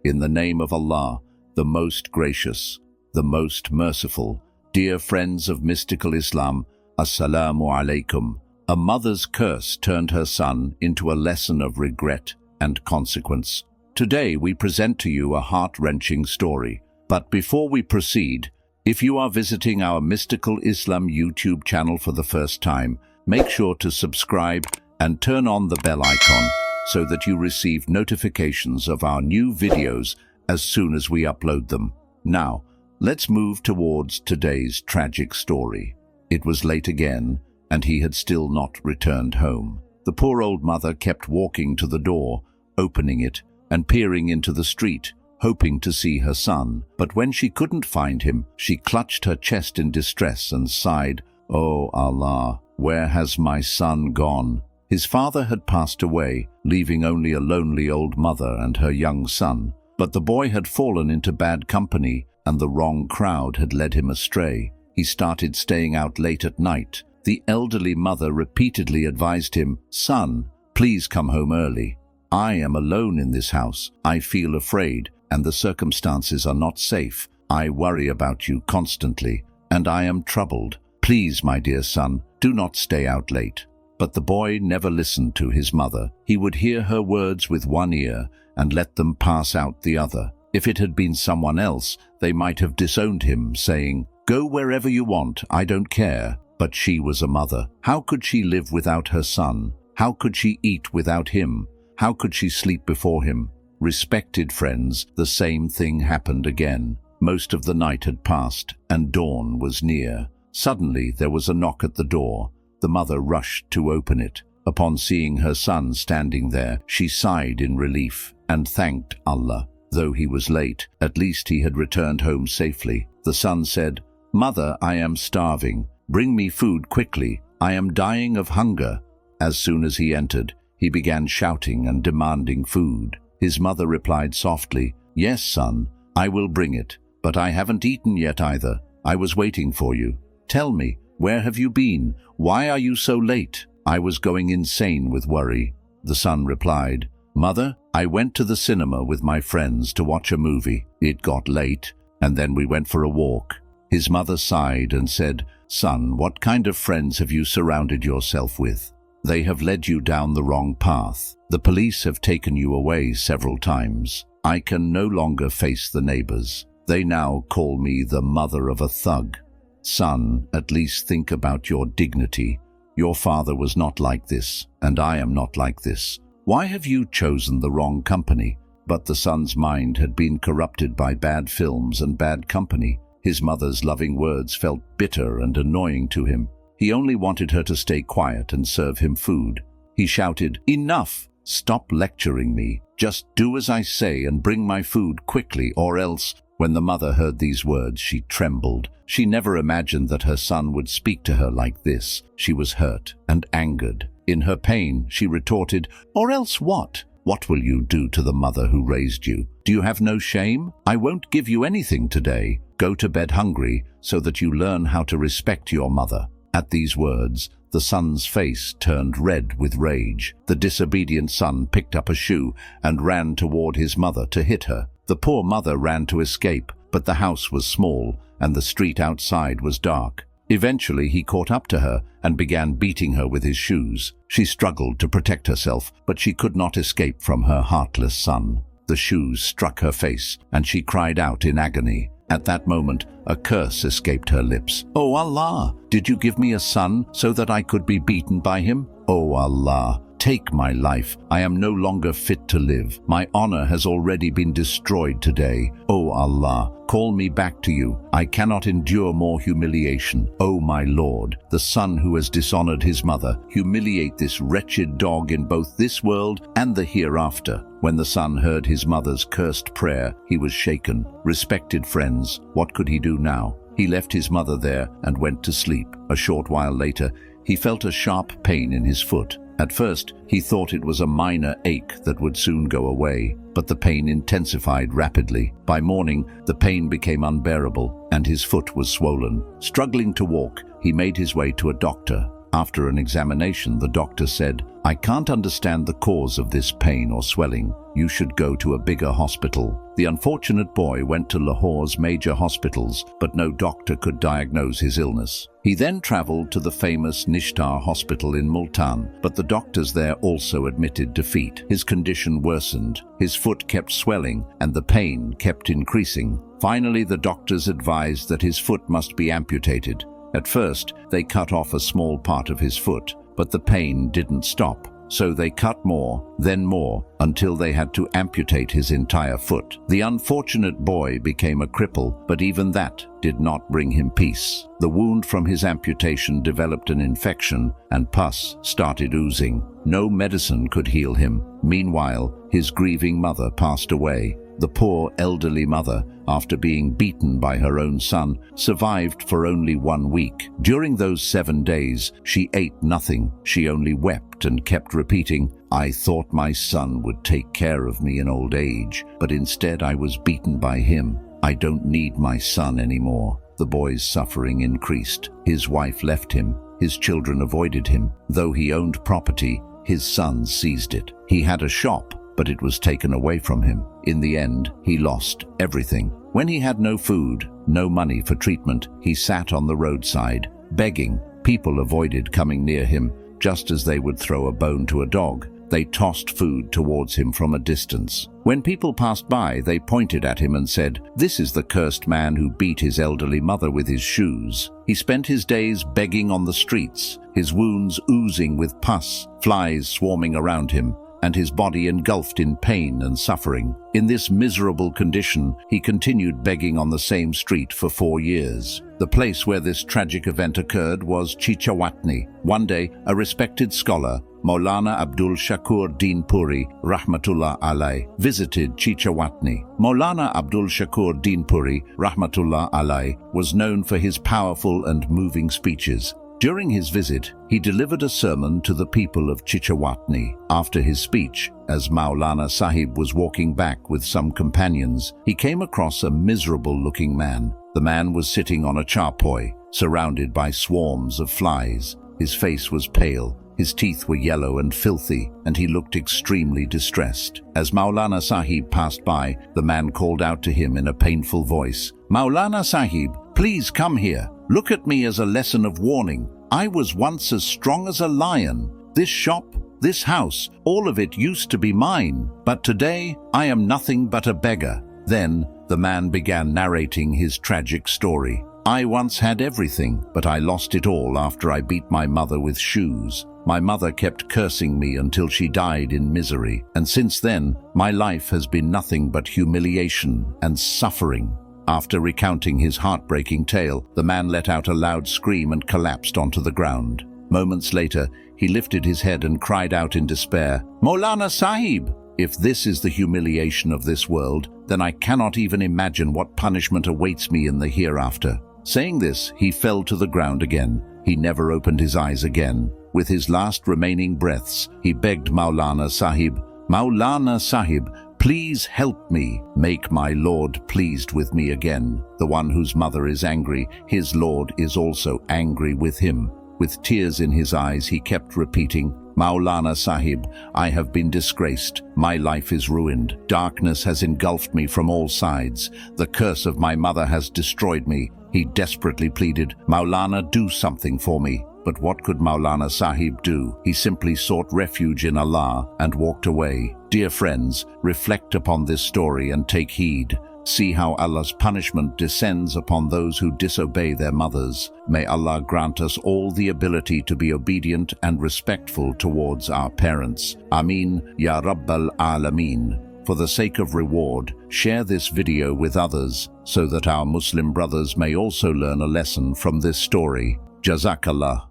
In the name of Allah, the most gracious, the most merciful. Dear friends of mystical Islam, Assalamu alaikum. A mother's curse turned her son into a lesson of regret and consequence. Today we present to you a heart-wrenching story. But before we proceed, if you are visiting our Mystical Islam YouTube channel for the first time, make sure to subscribe and turn on the bell icon so that you receive notifications of our new videos as soon as we upload them. Now, let's move towards today's tragic story. It was late again, and he had still not returned home. The poor old mother kept walking to the door, opening it, and peering into the street, hoping to see her son. But when she couldn't find him, she clutched her chest in distress and sighed, "Oh Allah, where has my son gone?" His father had passed away, leaving only a lonely old mother and her young son. But the boy had fallen into bad company, and the wrong crowd had led him astray. He started staying out late at night. The elderly mother repeatedly advised him, "Son, please come home early. I am alone in this house. I feel afraid, and the circumstances are not safe. I worry about you constantly, and I am troubled. Please, my dear son, do not stay out late." But the boy never listened to his mother. He would hear her words with one ear and let them pass out the other. If it had been someone else, they might have disowned him, saying, "Go wherever you want, I don't care." But she was a mother. How could she live without her son? How could she eat without him? How could she sleep before him? Respected friends, the same thing happened again. Most of the night had passed, and dawn was near. Suddenly there was a knock at the door. The mother rushed to open it. Upon seeing her son standing there, she sighed in relief and thanked Allah. Though he was late, at least he had returned home safely. The son said, "Mother, I am starving. Bring me food quickly. I am dying of hunger." As soon as he entered, he began shouting and demanding food. His mother replied softly, "Yes, son, I will bring it, but I haven't eaten yet either. I was waiting for you. Tell me, where have you been? Why are you so late?" "I was going insane with worry." The son replied, "Mother, I went to the cinema with my friends to watch a movie. It got late, and then we went for a walk." His mother sighed and said, "Son, what kind of friends have you surrounded yourself with? They have led you down the wrong path. The police have taken you away several times. I can no longer face the neighbors. They now call me the mother of a thug. Son, at least think about your dignity. Your father was not like this, and I am not like this. Why have you chosen the wrong company?" But the son's mind had been corrupted by bad films and bad company. His mother's loving words felt bitter and annoying to him. He only wanted her to stay quiet and serve him food. He shouted, "Enough! Stop lecturing me. Just do as I say and bring my food quickly, or else..." When the mother heard these words, she trembled. She never imagined that her son would speak to her like this. She was hurt and angered. In her pain, she retorted, "Or else what? What will you do to the mother who raised you? Do you have no shame? I won't give you anything today. Go to bed hungry so that you learn how to respect your mother." At these words, the son's face turned red with rage. The disobedient son picked up a shoe and ran toward his mother to hit her. The poor mother ran to escape, but the house was small and the street outside was dark. Eventually he caught up to her and began beating her with his shoes. She struggled to protect herself, but she could not escape from her heartless son. The shoes struck her face and she cried out in agony. At that moment, a curse escaped her lips. "Oh Allah, did you give me a son so that I could be beaten by him? Oh Allah, take my life. I am no longer fit to live. My honor has already been destroyed today. Oh Allah, call me back to you. I cannot endure more humiliation. Oh my Lord, the son who has dishonored his mother, humiliate this wretched dog in both this world and the hereafter." When the son heard his mother's cursed prayer, he was shaken. Respected friends, what could he do now? He left his mother there and went to sleep. A short while later, he felt a sharp pain in his foot. At first, he thought it was a minor ache that would soon go away, but the pain intensified rapidly. By morning, the pain became unbearable, and his foot was swollen. Struggling to walk, he made his way to a doctor. After an examination, the doctor said, "I can't understand the cause of this pain or swelling. You should go to a bigger hospital." The unfortunate boy went to Lahore's major hospitals, but no doctor could diagnose his illness. He then traveled to the famous Nishtar Hospital in Multan, but the doctors there also admitted defeat. His condition worsened, his foot kept swelling, and the pain kept increasing. Finally, the doctors advised that his foot must be amputated. At first, they cut off a small part of his foot, but the pain didn't stop. So they cut more, then more, until they had to amputate his entire foot. The unfortunate boy became a cripple, but even that did not bring him peace. The wound from his amputation developed an infection, and pus started oozing. No medicine could heal him. Meanwhile, his grieving mother passed away. The poor elderly mother, after being beaten by her own son, survived for only 1 week. During those 7 days, she ate nothing. She only wept and kept repeating, "I thought my son would take care of me in old age, but instead I was beaten by him. I don't need my son anymore." The boy's suffering increased. His wife left him. His children avoided him. Though he owned property, his sons seized it. He had a shop, but it was taken away from him. In the end, he lost everything. When he had no food, no money for treatment, he sat on the roadside, begging. People avoided coming near him, just as they would throw a bone to a dog. They tossed food towards him from a distance. When people passed by, they pointed at him and said, "This is the cursed man who beat his elderly mother with his shoes." He spent his days begging on the streets, his wounds oozing with pus, flies swarming around him, and his body engulfed in pain and suffering. In this miserable condition, he continued begging on the same street for 4 years. The place where this tragic event occurred was Chichawatni. One day, a respected scholar, Maulana Abdul Shakur Din Puri, Rahmatullah Alai, visited Chichawatni. Maulana Abdul Shakur Din Puri, Rahmatullah Alai, was known for his powerful and moving speeches. During his visit, he delivered a sermon to the people of Chichawatni. After his speech, as Maulana Sahib was walking back with some companions, he came across a miserable-looking man. The man was sitting on a charpoy, surrounded by swarms of flies. His face was pale, his teeth were yellow and filthy, and he looked extremely distressed. As Maulana Sahib passed by, the man called out to him in a painful voice, "Maulana Sahib, please come here. Look at me as a lesson of warning. I was once as strong as a lion. This shop, this house, all of it used to be mine. But today, I am nothing but a beggar." Then, the man began narrating his tragic story. "I once had everything, but I lost it all after I beat my mother with shoes. My mother kept cursing me until she died in misery. And since then, my life has been nothing but humiliation and suffering." After recounting his heartbreaking tale, the man let out a loud scream and collapsed onto the ground. Moments later, he lifted his head and cried out in despair, "Maulana Sahib, if this is the humiliation of this world, then I cannot even imagine what punishment awaits me in the hereafter." Saying this, he fell to the ground again. He never opened his eyes again. With his last remaining breaths, he begged Maulana Sahib, "Maulana Sahib, please help me. Make my Lord pleased with me again. The one whose mother is angry, his Lord is also angry with him." With tears in his eyes, he kept repeating, "Maulana Sahib, I have been disgraced. My life is ruined. Darkness has engulfed me from all sides. The curse of my mother has destroyed me." He desperately pleaded, "Maulana, do something for me." But what could Maulana Sahib do? He simply sought refuge in Allah and walked away. Dear friends, reflect upon this story and take heed. See how Allah's punishment descends upon those who disobey their mothers. May Allah grant us all the ability to be obedient and respectful towards our parents. Ameen, Ya Rabbal Alameen. For the sake of reward, share this video with others so that our Muslim brothers may also learn a lesson from this story. Jazakallah.